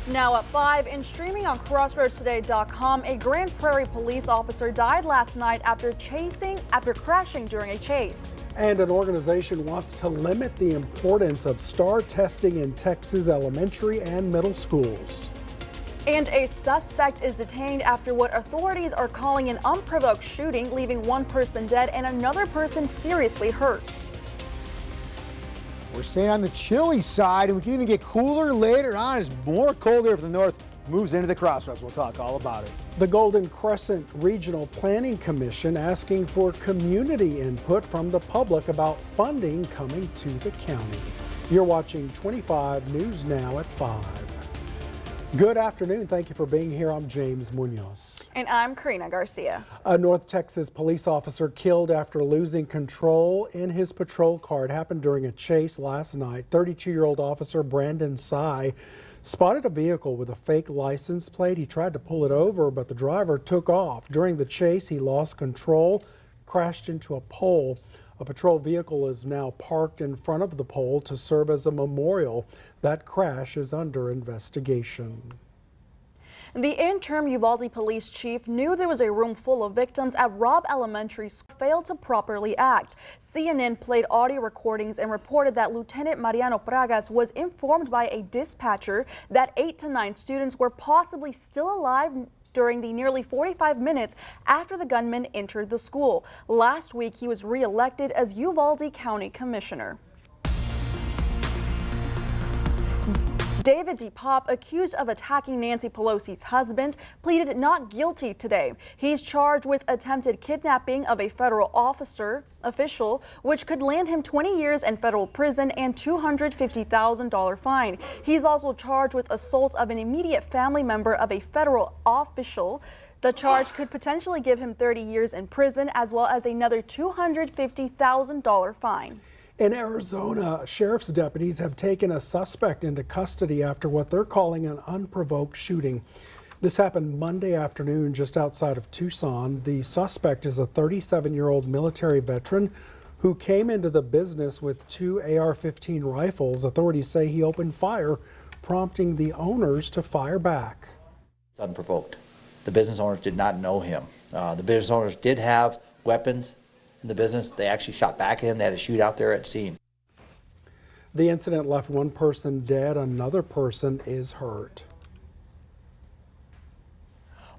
Now at 5 and streaming on crossroadstoday.com, a Grand Prairie police officer died last night after crashing during a chase. And an organization wants to limit the importance of STAR testing in Texas elementary and middle schools. And a suspect is detained after what authorities are calling an unprovoked shooting, leaving one person dead and another person seriously hurt. We're staying on the chilly side, and we can even get cooler later on as more cold air from the north moves into the crossroads. We'll talk all about it. The Golden Crescent Regional Planning Commission asking for community input from the public about funding coming to the county. You're watching 25 News Now at 5. Good afternoon. Thank you for being here. I'm James Munoz. And I'm Karina Garcia. A North Texas police officer killed after losing control in his patrol car. It happened during a chase last night. 32-year-old officer Brandon Sy spotted a vehicle with a fake license plate. He tried to pull it over, but the driver took off. During the chase, he lost control, crashed into a pole. A patrol vehicle is now parked in front of the pole to serve as a memorial. That crash is under investigation. The interim Uvalde police chief knew there was a room full of victims at Robb Elementary School, failed to properly act. CNN played audio recordings and reported that Lieutenant Mariano Pragas was informed by a dispatcher that 8 to 9 students were possibly still alive during the nearly 45 minutes after the gunman entered the school. Last week, he was re-elected as Uvalde County Commissioner. David DePop, accused of attacking Nancy Pelosi's husband, pleaded not guilty today. He's charged with attempted kidnapping of a federal official, which could land him 20 years in federal prison and $250,000 fine. He's also charged with assault of an immediate family member of a federal official. The charge could potentially give him 30 years in prison, as well as another $250,000 fine. In Arizona, sheriff's deputies have taken a suspect into custody after what they're calling an unprovoked shooting. This happened Monday afternoon just outside of Tucson. The suspect is a 37-year-old military veteran who came into the business with 2 AR-15 rifles. Authorities say he opened fire, prompting the owners to fire back. It's unprovoked. The business owners did not know him. The business owners did have weapons in the business. They actually shot back at him. They had a shootout there at scene. The incident left one person dead. Another person is hurt.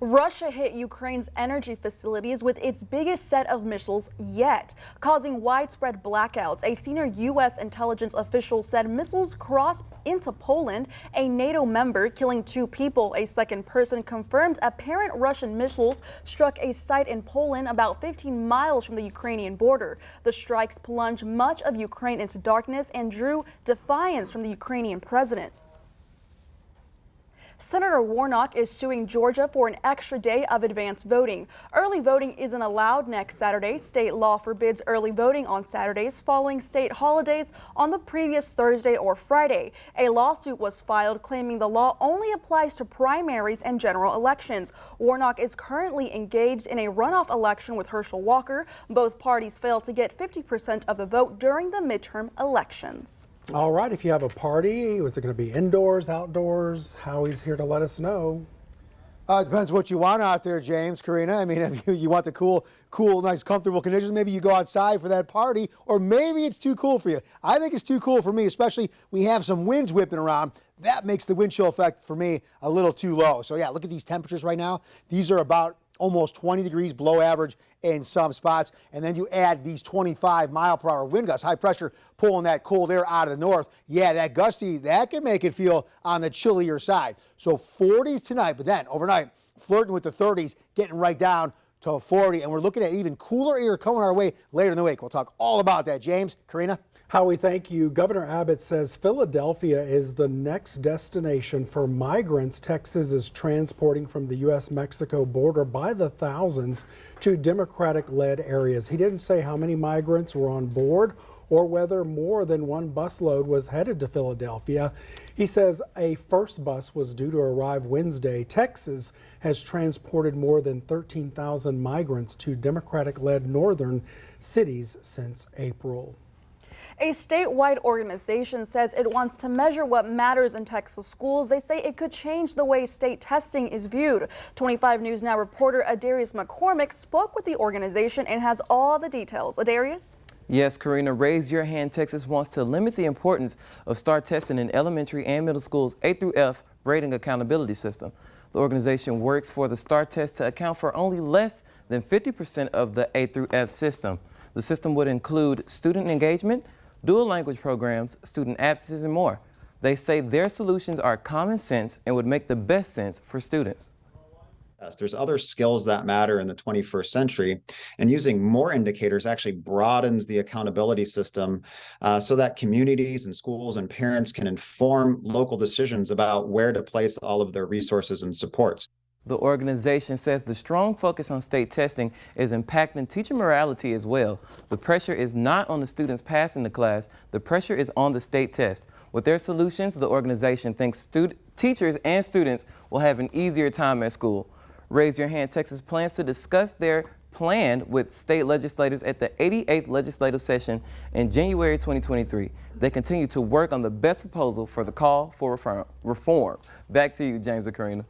Russia hit Ukraine's energy facilities with its biggest set of missiles yet, causing widespread blackouts. A senior U.S. intelligence official said missiles crossed into Poland, a NATO member, killing 2 people. A second person confirmed apparent Russian missiles struck a site in Poland about 15 miles from the Ukrainian border. The strikes plunged much of Ukraine into darkness and drew defiance from the Ukrainian president. Senator Warnock is suing Georgia for an extra day of advance voting. Early voting isn't allowed next Saturday. State law forbids early voting on Saturdays following state holidays on the previous Thursday or Friday. A lawsuit was filed claiming the law only applies to primaries and general elections. Warnock is currently engaged in a runoff election with Herschel Walker. Both parties failed to get 50% of the vote during the midterm elections. All right, if you have a party, is it going to be indoors, outdoors? Howie's here to let us know. It depends what you want out there, James, Karina. I mean, if you want the cool, nice, comfortable conditions, maybe you go outside for that party, or maybe it's too cool for you. I think it's too cool for me, especially we have some winds whipping around. That makes the wind chill effect for me a little too low. So yeah, look at these temperatures right now. These are about almost 20 degrees below average in some spots. And then you add these 25-mile-per-hour wind gusts, high pressure pulling that cold air out of the north. Yeah, that gusty, that can make it feel on the chillier side. So 40s tonight, but then overnight, flirting with the 30s, getting right down to 40. And we're looking at even cooler air coming our way later in the week. We'll talk all about that. James, Karina? Howie, thank you. Governor Abbott says Philadelphia is the next destination for migrants Texas is transporting from the U.S.-Mexico border by the thousands to Democratic-led areas. He didn't say how many migrants were on board or whether more than one busload was headed to Philadelphia. He says a first bus was due to arrive Wednesday. Texas has transported more than 13,000 migrants to Democratic-led northern cities since April. A statewide organization says it wants to measure what matters in Texas schools. They say it could change the way state testing is viewed. 25 News Now reporter Adarius McCormick spoke with the organization and has all the details. Adarius? Yes, Karina, Raise Your Hand Texas wants to limit the importance of STAR testing in elementary and middle schools' A through F grading accountability system. The organization works for the STAR test to account for only less than 50% of the A through F system. The system would include student engagement, dual language programs, student absences, and more. They say their solutions are common sense and would make the best sense for students. There's other skills that matter in the 21st century, and using more indicators actually broadens the accountability system so that communities and schools and parents can inform local decisions about where to place all of their resources and supports. The organization says the strong focus on state testing is impacting teacher morality as well. The pressure is not on the students passing the class, the pressure is on the state test. With their solutions, the organization thinks teachers and students will have an easier time at school. Raise Your Hand Texas plans to discuss their plan with state legislators at the 88th legislative session in January 2023. They continue to work on the best proposal for the call for reform. Back to you, James and Karina.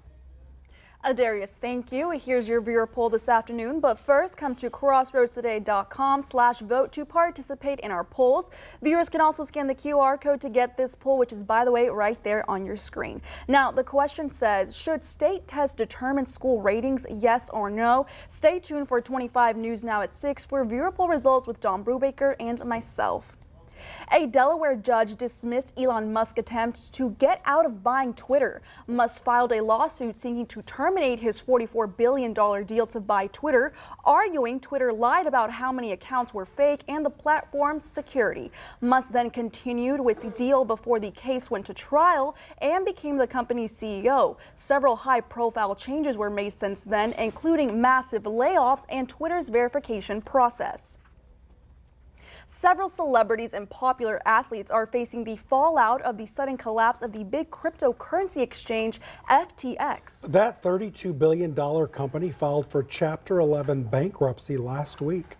Adarius, thank you. Here's your viewer poll this afternoon. But first, come to crossroadstoday.com/vote to participate in our polls. Viewers can also scan the QR code to get this poll, which is, by the way, right there on your screen. Now, the question says, should state tests determine school ratings, yes or no? Stay tuned for 25 News Now at 6 for viewer poll results with Don Brubaker and myself. A Delaware judge dismissed Elon Musk's attempts to get out of buying Twitter. Musk filed a lawsuit seeking to terminate his $44 billion deal to buy Twitter, arguing Twitter lied about how many accounts were fake and the platform's security. Musk then continued with the deal before the case went to trial and became the company's CEO. Several high-profile changes were made since then, including massive layoffs and Twitter's verification process. Several celebrities and popular athletes are facing the fallout of the sudden collapse of the big cryptocurrency exchange FTX. That $32 billion company filed for Chapter 11 bankruptcy last week.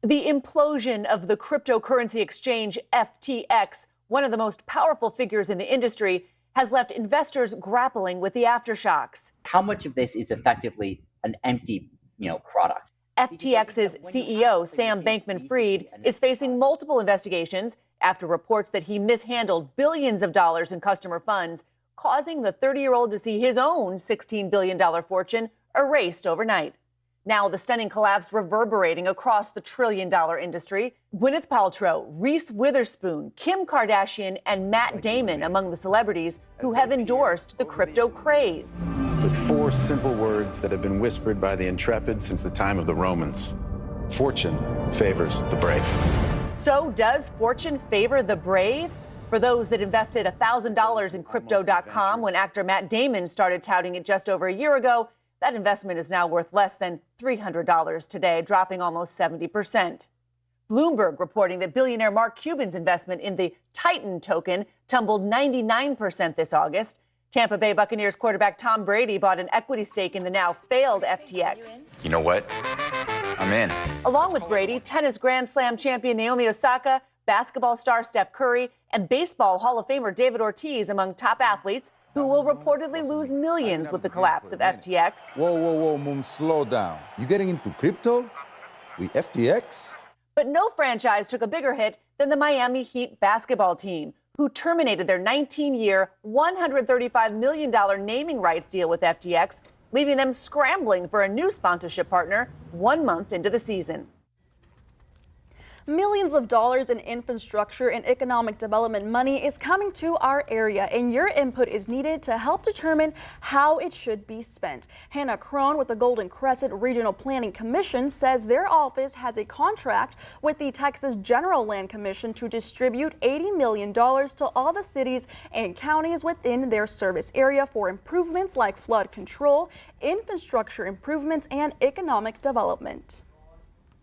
The implosion of the cryptocurrency exchange FTX, one of the most powerful figures in the industry, has left investors grappling with the aftershocks. How much of this is effectively an empty, product? FTX's CEO, Sam Bankman-Fried, is facing multiple investigations after reports that he mishandled billions of dollars in customer funds, causing the 30-year-old to see his own $16 billion fortune erased overnight. Now the stunning collapse reverberating across the trillion-dollar industry. Gwyneth Paltrow, Reese Witherspoon, Kim Kardashian, and Matt Damon among the celebrities who have endorsed the crypto craze. With 4 simple words that have been whispered by the intrepid since the time of the Romans. Fortune favors the brave. So does fortune favor the brave? For those that invested $1,000 in Crypto.com when actor Matt Damon started touting it just over a year ago, that investment is now worth less than $300 today, dropping almost 70%. Bloomberg reporting that billionaire Mark Cuban's investment in the Titan token tumbled 99% this August. Tampa Bay Buccaneers quarterback Tom Brady bought an equity stake in the now failed FTX. You know what? I'm in. Along with Brady, tennis Grand Slam champion Naomi Osaka, basketball star Steph Curry, and baseball Hall of Famer David Ortiz among top athletes who will reportedly lose millions with the collapse of FTX. Whoa, Moon, slow down. You getting into crypto? With FTX? But no franchise took a bigger hit than the Miami Heat basketball team, who terminated their 19-year, $135 million naming rights deal with FTX, leaving them scrambling for a new sponsorship partner 1 month into the season. Millions of dollars in infrastructure and economic development money is coming to our area, and your input is needed to help determine how it should be spent. Hannah Crone with the Golden Crescent Regional Planning Commission says their office has a contract with the Texas General Land Commission to distribute $80 million to all the cities and counties within their service area for improvements like flood control, infrastructure improvements, and economic development.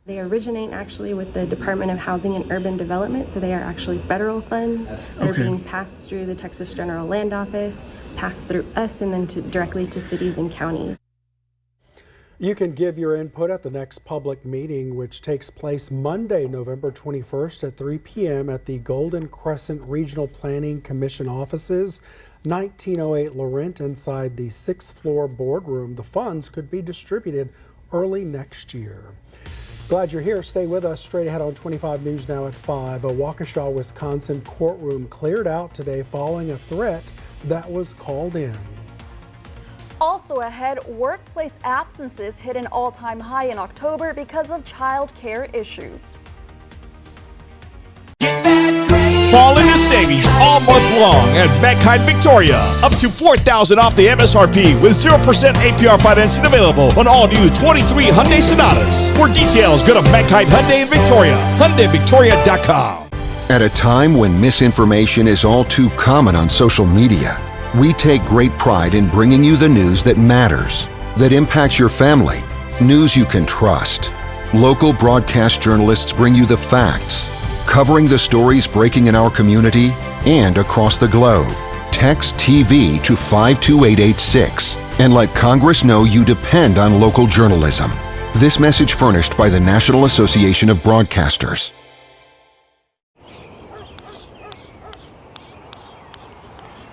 They originate actually with the Department of Housing and Urban Development, so they are actually federal funds that are being passed through the Texas General Land Office, passed through us, and then directly to cities and counties. You can give your input at the next public meeting, which takes place Monday, November 21st at 3 p.m. at the Golden Crescent Regional Planning Commission offices, 1908 Laurent, inside the 6th floor boardroom. The funds could be distributed early next year. Glad you're here. Stay with us. Straight ahead on 25 News Now at 5. A Waukesha, Wisconsin courtroom cleared out today following a threat that was called in. Also ahead, workplace absences hit an all-time high in October because of child care issues. Fall into savings all month long at Mankind Victoria. Up to $4,000 off the MSRP with 0% APR financing available on all new 23 Hyundai Sonatas. For details, go to Mankind Hyundai in Victoria, HyundaiVictoria.com. At a time when misinformation is all too common on social media, we take great pride in bringing you the news that matters, that impacts your family, news you can trust. Local broadcast journalists bring you the facts, covering the stories breaking in our community and across the globe. Text TV to 52886 and let Congress know you depend on local journalism. This message furnished by the National Association of Broadcasters.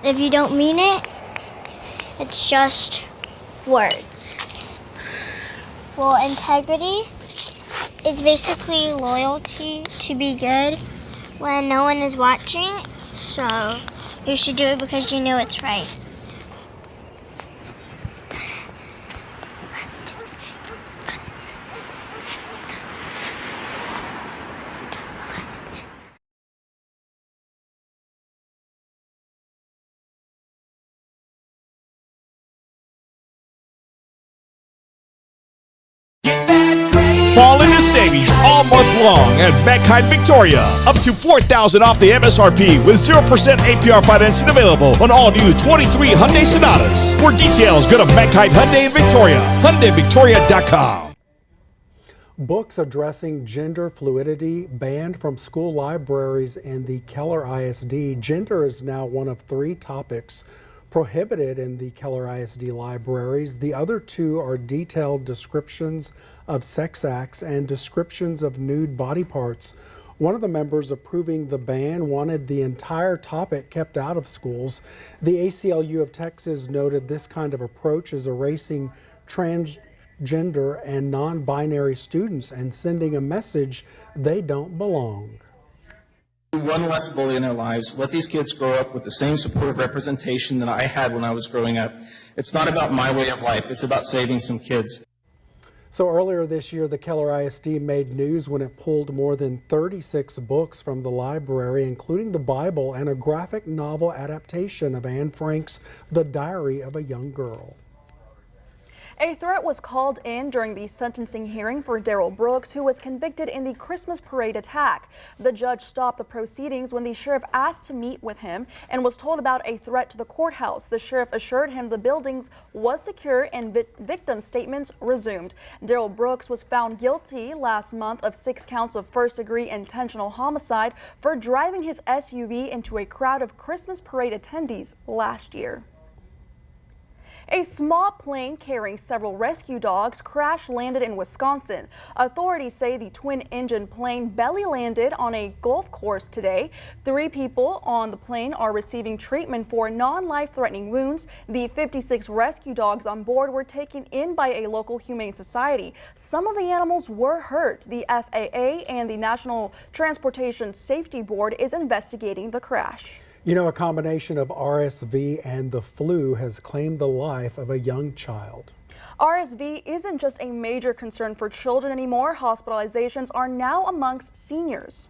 If you don't mean it, it's just words. Well, integrity is basically loyalty to be good when no one is watching, so you should do it because you know it's right. Fall into savings all month long at Mankind Victoria. Up to $4,000 off the MSRP with 0% APR financing available on all new 23 Hyundai Sonatas. For details, go to Mankind Hyundai in Victoria, HyundaiVictoria.com. Books addressing gender fluidity banned from school libraries in the Keller ISD. Gender is now one of 3 topics prohibited in the Keller ISD libraries. The other 2 are detailed descriptions of sex acts and descriptions of nude body parts. One of the members approving the ban wanted the entire topic kept out of schools. The ACLU of Texas noted this kind of approach is erasing transgender and non-binary students and sending a message they don't belong. One less bully in their lives. Let these kids grow up with the same supportive representation that I had when I was growing up. It's not about my way of life. It's about saving some kids. So earlier this year, the Keller ISD made news when it pulled more than 36 books from the library, including the Bible and a graphic novel adaptation of Anne Frank's The Diary of a Young Girl. A threat was called in during the sentencing hearing for Daryl Brooks, who was convicted in the Christmas parade attack. The judge stopped the proceedings when the sheriff asked to meet with him and was told about a threat to the courthouse. The sheriff assured him the buildings was secure and victim statements resumed. Daryl Brooks was found guilty last month of 6 counts of first-degree intentional homicide for driving his SUV into a crowd of Christmas parade attendees last year. A small plane carrying several rescue dogs crash-landed in Wisconsin. Authorities say the twin-engine plane belly-landed on a golf course today. 3 people on the plane are receiving treatment for non-life-threatening wounds. The 56 rescue dogs on board were taken in by a local humane society. Some of the animals were hurt. The FAA and the National Transportation Safety Board is investigating the crash. You know, a combination of RSV and the flu has claimed the life of a young child. RSV isn't just a major concern for children anymore. Hospitalizations are now amongst seniors.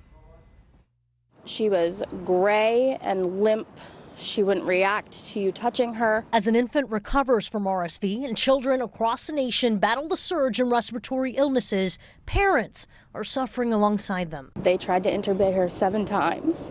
She was gray and limp. She wouldn't react to you touching her. As an infant recovers from RSV and children across the nation battle the surge in respiratory illnesses, parents are suffering alongside them. They tried to intubate her 7 times.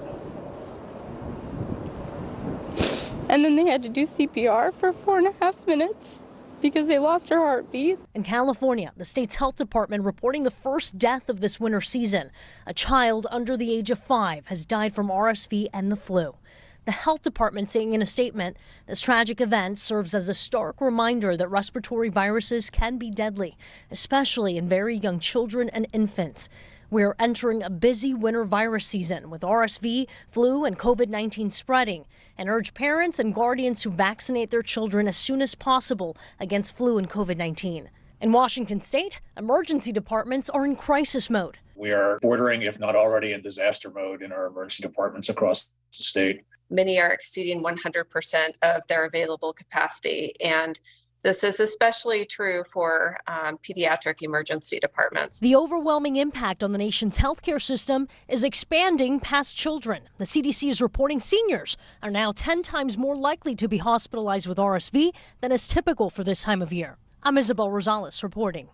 And then they had to do CPR for 4.5 minutes because they lost her heartbeat. In California, the state's health department reporting the first death of this winter season. A child under the age of 5 has died from RSV and the flu. The health department saying in a statement, this tragic event serves as a stark reminder that respiratory viruses can be deadly, especially in very young children and infants. We're entering a busy winter virus season with RSV, flu, and COVID-19 spreading, and urge parents and guardians to vaccinate their children as soon as possible against flu and COVID-19. In Washington state, emergency departments are in crisis mode. We are bordering, if not already, in disaster mode in our emergency departments across the state. Many are exceeding 100% of their available capacity, and this is especially true for pediatric emergency departments. The overwhelming impact on the nation's healthcare system is expanding past children. The CDC is reporting seniors are now 10 times more likely to be hospitalized with RSV than is typical for this time of year. I'm Isabel Rosales reporting.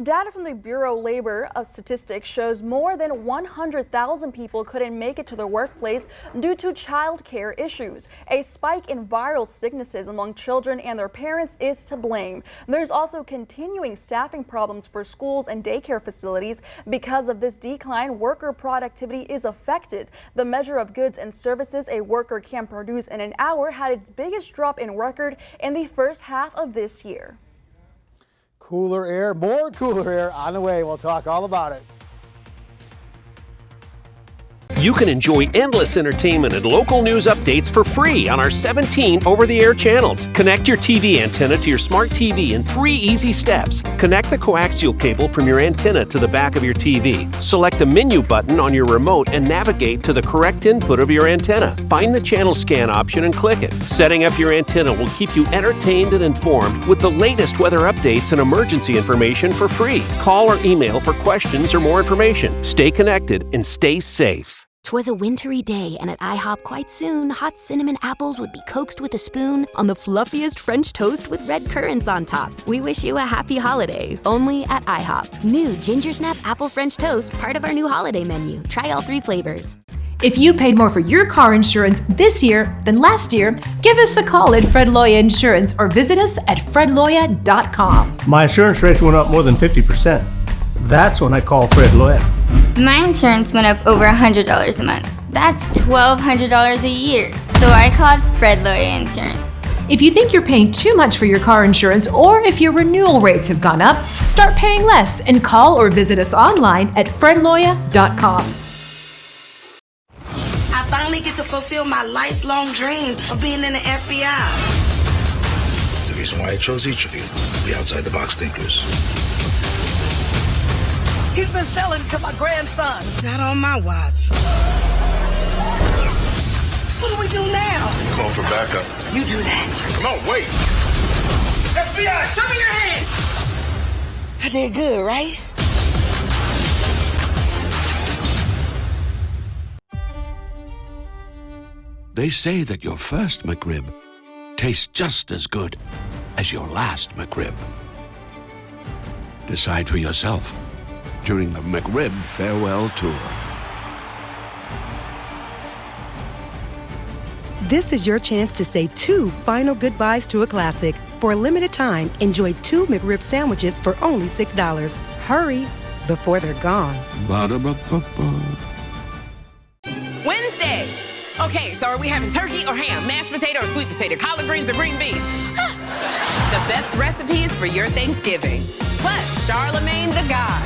Data from the Bureau of Labor Statistics shows more than 100,000 people couldn't make it to their workplace due to child care issues. A spike in viral sicknesses among children and their parents is to blame. There's also continuing staffing problems for schools and daycare facilities. Because of this decline, worker productivity is affected. The measure of goods and services a worker can produce in an hour had its biggest drop in record in the first half of this year. Cooler air, more cooler air on the way. We'll talk all about it. You can enjoy endless entertainment and local news updates for free on our 17 over-the-air channels. Connect your TV antenna to your smart TV in 3 easy steps. Connect the coaxial cable from your antenna to the back of your TV. Select the menu button on your remote and navigate to the correct input of your antenna. Find the channel scan option and click it. Setting up your antenna will keep you entertained and informed with the latest weather updates and emergency information for free. Call or email for questions or more information. Stay connected and stay safe. 'Twas a wintry day, and at IHOP quite soon, hot cinnamon apples would be coaxed with a spoon on the fluffiest French toast with red currants on top. We wish you a happy holiday, only at IHOP. New Ginger Snap Apple French Toast, part of our new holiday menu. Try all 3 flavors. If you paid more for your car insurance this year than last year, give us a call at Fred Loya Insurance or visit us at fredloya.com. My insurance rates went up more than 50%. That's when I call Fred Loya. My insurance went up over $100 a month. That's $1,200 a year. So I called Fred Loya Insurance. If you think you're paying too much for your car insurance or if your renewal rates have gone up, start paying less and call or visit us online at fredloya.com. I finally get to fulfill my lifelong dream of being in the FBI. The reason why I chose each of you, the outside-the-box thinkers. He's been selling to my grandson. Not on my watch. What do we do now? Call for backup. You do that. Come on, wait. FBI, show me your hands. I did good, right? They say that your first McRib tastes just as good as your last McRib. Decide for yourself during the McRib Farewell Tour. This is your chance to say 2 final goodbyes to a classic. For a limited time, enjoy 2 McRib sandwiches for only $6. Hurry, before they're gone. Ba-da-ba-ba-ba. Wednesday. Okay, so are we having turkey or ham, mashed potato or sweet potato, collard greens or green beans? The best recipes for your Thanksgiving. Plus, Charlemagne the God.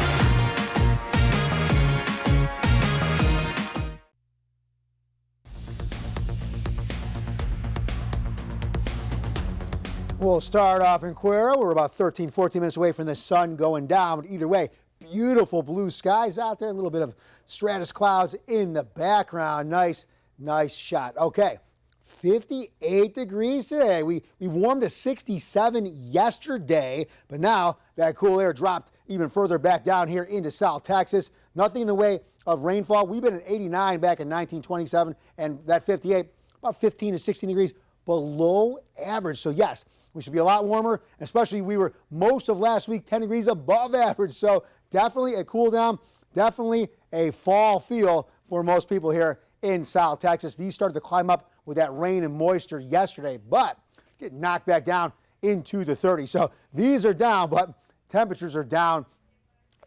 We'll start off in Cuero. We're about 13, 14 minutes away from the sun going down. But either way, beautiful blue skies out there. A little bit of stratus clouds in the background. Nice shot. Okay, 58 degrees today. We warmed to 67 yesterday, but now that cool air dropped even further back down here into South Texas. Nothing in the way of rainfall. We've been at 89 back in 1927, and that 58, about 15 to 16 degrees below average. So yes, we should be a lot warmer, especially we were most of last week 10 degrees above average. So definitely a cool down, definitely a fall feel for most people here in South Texas. These started to climb up with that rain and moisture yesterday, but get knocked back down into the 30s. So these are down, but temperatures are down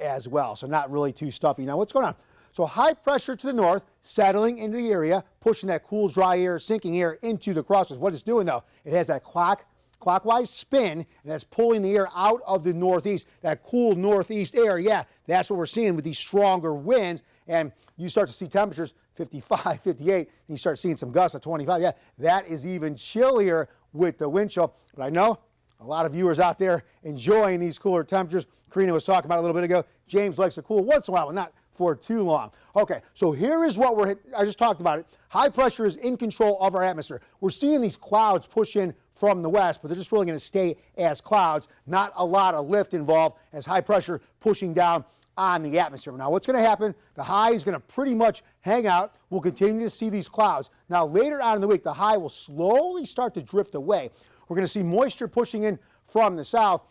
as well. So not really too stuffy. Now what's going on? So high pressure to the north, settling into the area, pushing that cool, dry air, sinking air into the crosswinds. What it's doing, though, it has that clockwise spin, and that's pulling the air out of the northeast, that cool northeast air. Yeah, that's what we're seeing with these stronger winds. And you start to see temperatures 55, 58, and you start seeing some gusts at 25. Yeah, that is even chillier with the wind chill. But I know a lot of viewers out there enjoying these cooler temperatures. Karina was talking about it a little bit ago. James likes to cool once in a while, but not for too long. Okay, so here is what I just talked about it. High pressure is in control of our atmosphere. We're seeing these clouds push in from the west, but they're just really going to stay as clouds. Not a lot of lift involved as high pressure pushing down on the atmosphere. Now, what's going to happen? The high is going to pretty much hang out. We'll continue to see these clouds. Now, later on in the week, the high will slowly start to drift away. We're going to see moisture pushing in from the south.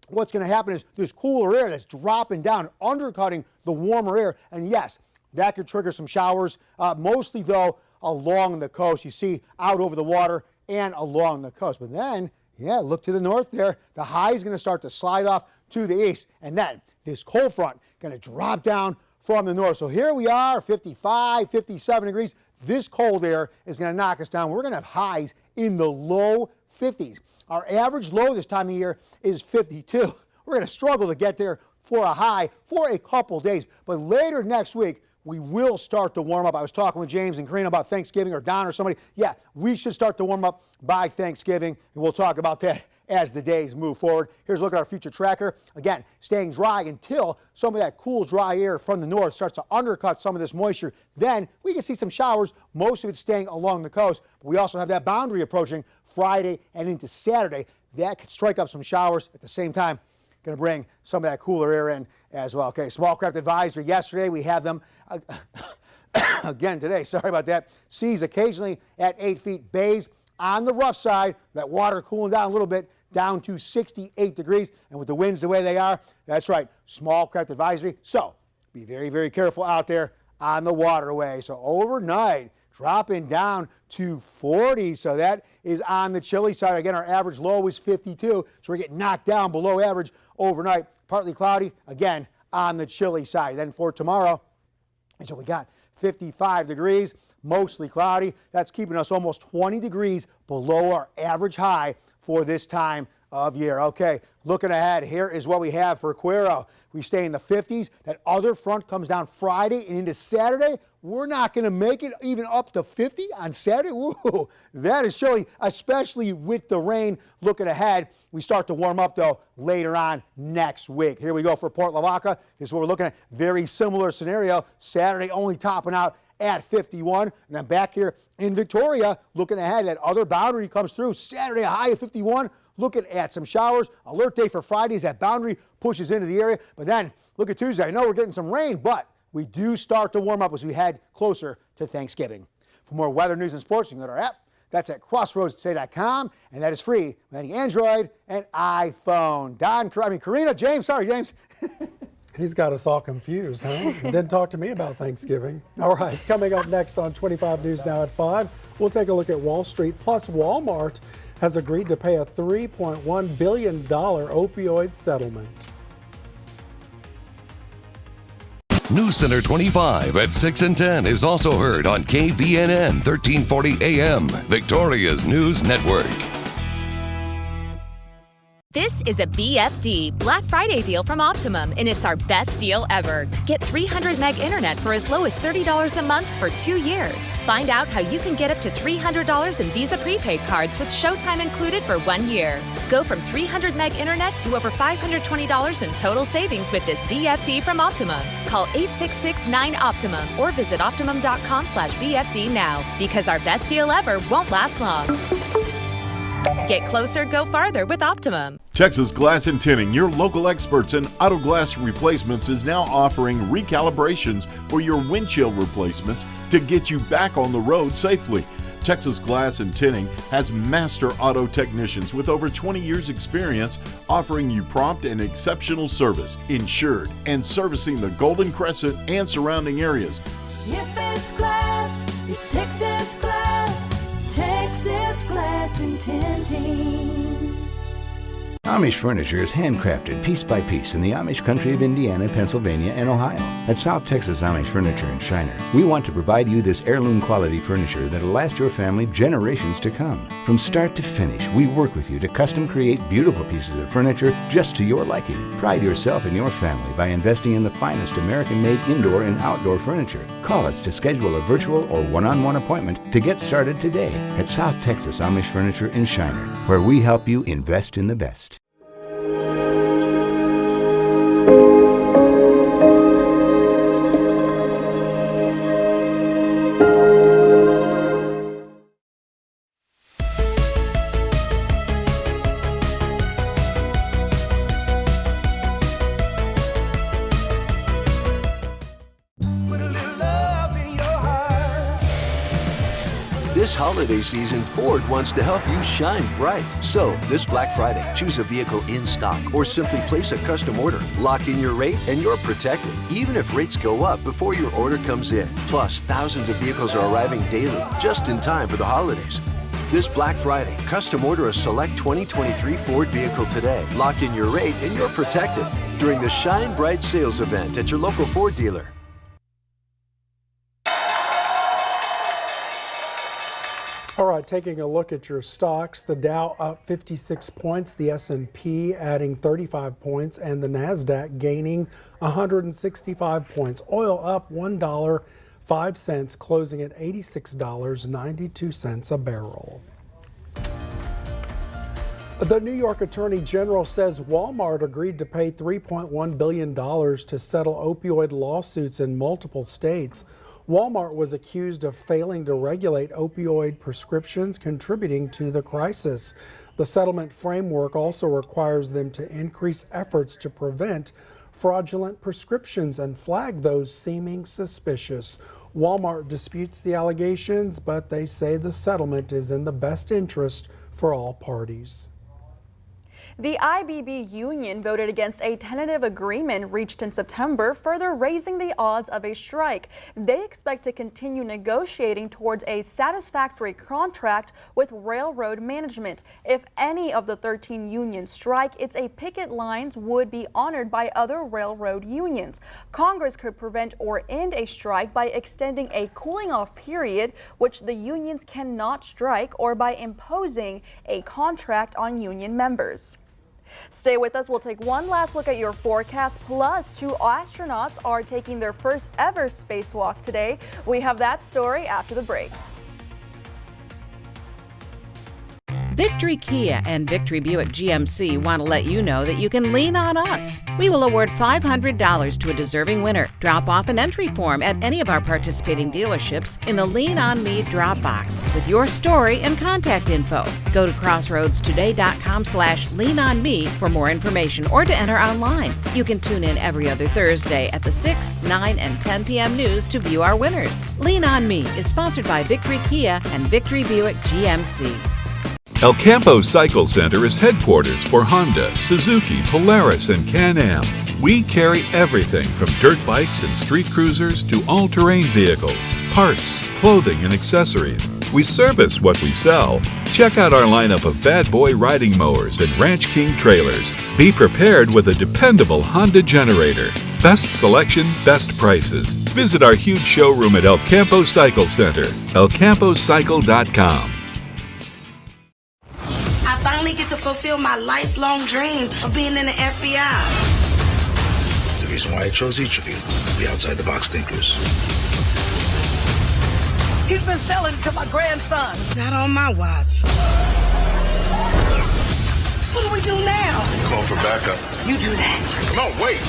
What's going to happen is this cooler air that's dropping down, undercutting the warmer air. And yes, that could trigger some showers, mostly, though, along the coast. You see out over the water and along the coast. But then, yeah, look to the north there. The high is going to start to slide off to the east. And then this cold front going to drop down from the north. So here we are, 55, 57 degrees. This cold air is going to knock us down. We're going to have highs in the low 50s. Our average low this time of year is 52. We're going to struggle to get there for a high for a couple days. But later next week, we will start to warm up. I was talking with James and Karina about Thanksgiving, or Don or somebody. Yeah, we should start to warm up by Thanksgiving, and we'll talk about that as the days move forward. Here's a look at our future tracker. Again, staying dry until some of that cool, dry air from the north starts to undercut some of this moisture. Then we can see some showers, most of it staying along the coast. But we also have that boundary approaching Friday and into Saturday. That could strike up some showers at the same time. Going to bring some of that cooler air in as well. Okay, small craft advisory yesterday. We have them again today. Sorry about that. Seas occasionally at 8 feet. Bays on the rough side. That water cooling down a little bit, down to 68 degrees. And with the winds the way they are, that's right, small craft advisory. So be very, very careful out there on the waterway. So overnight, dropping down to 40. So that is on the chilly side. Again, our average low is 52. So we're getting knocked down below average overnight. Partly cloudy, again, on the chilly side. Then for tomorrow, and so we got 55 degrees, mostly cloudy. That's keeping us almost 20 degrees below our average high for this time of year. Okay, looking ahead, here is what we have for Cuero. We stay in the 50s. That other front comes down Friday and into Saturday. We're not going to make it even up to 50 on Saturday. Woo, that is chilly, especially with the rain. Looking ahead, we start to warm up, though, later on next week. Here we go for Port Lavaca. This is what we're looking at. Very similar scenario. Saturday only topping out at 51. And then back here in Victoria, looking ahead, that other boundary comes through. Saturday, a high of 51. Looking at some showers. Alert day for Friday as that boundary pushes into the area. But then look at Tuesday. I know we're getting some rain, but we do start to warm up as we head closer to Thanksgiving. For more weather, news, and sports, you can go to our app. That's at crossroadstoday.com, and that is free with any Android and iPhone. Karina, James. Sorry, James. He's got us all confused, huh? He didn't talk to me about Thanksgiving. All right, coming up next on 25 News Now at 5, we'll take a look at Wall Street. Plus, Walmart has agreed to pay a $3.1 billion opioid settlement. News Center 25 at 6 and 10 is also heard on KVNN 1340 AM, Victoria's News Network. This is a BFD Black Friday deal from Optimum, and it's our best deal ever. Get 300 meg internet for as low as $30 a month for 2 years. Find out how you can get up to $300 in Visa prepaid cards with Showtime included for 1 year. Go from 300 meg internet to over $520 in total savings with this BFD from Optimum. Call 866-9-OPTIMUM or visit optimum.com/BFD now, because our best deal ever won't last long. Get closer, go farther with Optimum. Texas Glass and Tinning, your local experts in auto glass replacements, is now offering recalibrations for your windshield replacements to get you back on the road safely. Texas Glass and Tinning has master auto technicians with over 20 years experience, offering you prompt and exceptional service, insured, and servicing the Golden Crescent and surrounding areas. If it's glass, it's Texas Glass. Texas Glass and Tinting. Amish furniture is handcrafted piece by piece in the Amish country of Indiana, Pennsylvania, and Ohio. At South Texas Amish Furniture in Shiner, we want to provide you this heirloom quality furniture that'll last your family generations to come. From start to finish, we work with you to custom create beautiful pieces of furniture just to your liking. Pride yourself and your family by investing in the finest American-made indoor and outdoor furniture. Call us to schedule a virtual or one-on-one appointment to get started today at South Texas Amish Furniture in Shiner, where we help you invest in the best. This holiday season, Ford wants to help you shine bright. So, this Black Friday, choose a vehicle in stock or simply place a custom order. Lock in your rate and you're protected, even if rates go up before your order comes in. Plus, thousands of vehicles are arriving daily, just in time for the holidays. This Black Friday, custom order a select 2023 Ford vehicle today. Lock in your rate and you're protected during the Shine Bright sales event at your local Ford dealer. All right, taking a look at your stocks, the Dow up 56 points, the S&P adding 35 points, and the NASDAQ gaining 165 points. Oil up $1.05, closing at $86.92 a barrel. The New York Attorney General says Walmart agreed to pay $3.1 billion to settle opioid lawsuits in multiple states. Walmart was accused of failing to regulate opioid prescriptions, contributing to the crisis. The settlement framework also requires them to increase efforts to prevent fraudulent prescriptions and flag those seeming suspicious. Walmart disputes the allegations, but they say the settlement is in the best interest for all parties. The IBB union voted against a tentative agreement reached in September, further raising the odds of a strike. They expect to continue negotiating towards a satisfactory contract with railroad management. If any of the 13 unions strike, its picket lines would be honored by other railroad unions. Congress could prevent or end a strike by extending a cooling-off period, which the unions cannot strike, or by imposing a contract on union members. Stay with us. We'll take one last look at your forecast. Plus, 2 astronauts are taking their first ever spacewalk today. We have that story after the break. Victory Kia and Victory Buick GMC want to let you know that you can lean on us. We will award $500 to a deserving winner. Drop off an entry form at any of our participating dealerships in the Lean On Me drop box with your story and contact info. Go to crossroadstoday.com/leanonme for more information or to enter online. You can tune in every other Thursday at the 6, 9, and 10 p.m. news to view our winners. Lean On Me is sponsored by Victory Kia and Victory Buick GMC. El Campo Cycle Center is headquarters for Honda, Suzuki, Polaris, and Can-Am. We carry everything from dirt bikes and street cruisers to all-terrain vehicles, parts, clothing, and accessories. We service what we sell. Check out our lineup of Bad Boy riding mowers and Ranch King trailers. Be prepared with a dependable Honda generator. Best selection, best prices. Visit our huge showroom at El Campo Cycle Center, elcampocycle.com. I finally get to fulfill my lifelong dream of being in the FBI. It's the reason why I chose each of you. The outside-the-box thinkers. He's been selling to my grandson. Not on my watch. What do we do now? Call for backup. You do that. Come on, wait.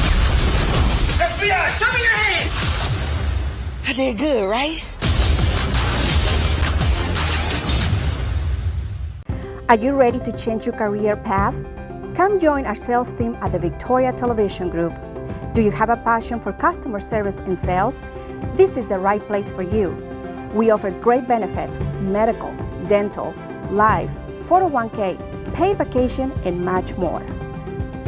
FBI, show me your hands. I did good, right? Are you ready to change your career path? Come join our sales team at the Victoria Television Group. Do you have a passion for customer service and sales? This is the right place for you. We offer great benefits, medical, dental, life, 401k, paid vacation, and much more.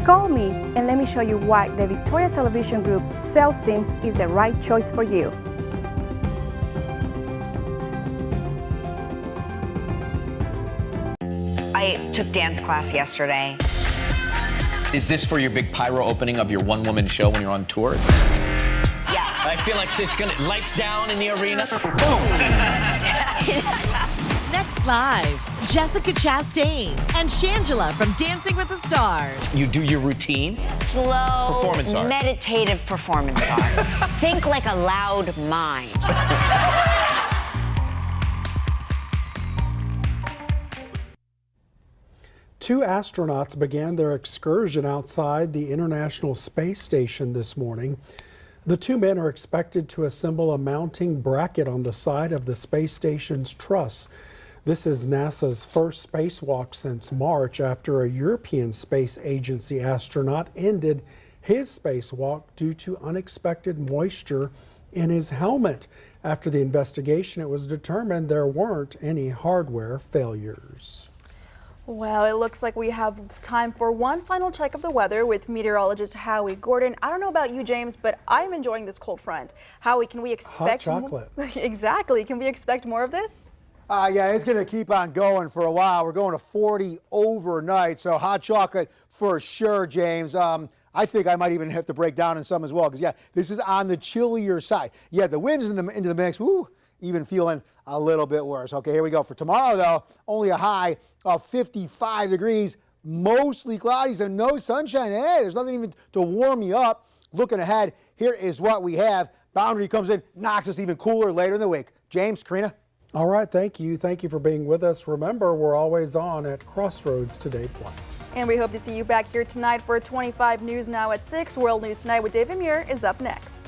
Call me and let me show you why the Victoria Television Group sales team is the right choice for you. I took dance class yesterday. Is this for your big pyro opening of your one-woman show when you're on tour? Yes. I feel like it's gonna lights down in the arena. Next live, Jessica Chastain and Shangela from Dancing with the Stars. You do your routine. Slow, Performance art. meditative performance art. Think like a loud mind. Two astronauts began their excursion outside the International Space Station this morning. The two men are expected to assemble a mounting bracket on the side of the space station's truss. This is NASA's first spacewalk since March after a European Space Agency astronaut ended his spacewalk due to unexpected moisture in his helmet. After the investigation, it was determined there weren't any hardware failures. Well, it looks like we have time for one final check of the weather with meteorologist Howie Gordon. I don't know about you, James, but I'm enjoying this cold front. Howie, can we expect hot chocolate? Exactly. Can we expect more of this? Yeah, it's going to keep on going for a while. We're going to 40 overnight, so hot chocolate for sure, James. I think I might even have to break down in some as well because, yeah, this is on the chillier side. Yeah, the wind's into the mix. Woo, even feeling a little bit worse. Okay, here we go. For tomorrow, though, only a high of 55 degrees, mostly cloudy, so no sunshine. Hey, there's nothing even to warm me up. Looking ahead, here is what we have. Boundary comes in, knocks us even cooler later in the week. James, Karina. All right, thank you. Thank you for being with us. Remember, we're always on at Crossroads Today Plus. And we hope to see you back here tonight for 25 News Now at 6. World News Tonight with David Muir is up next.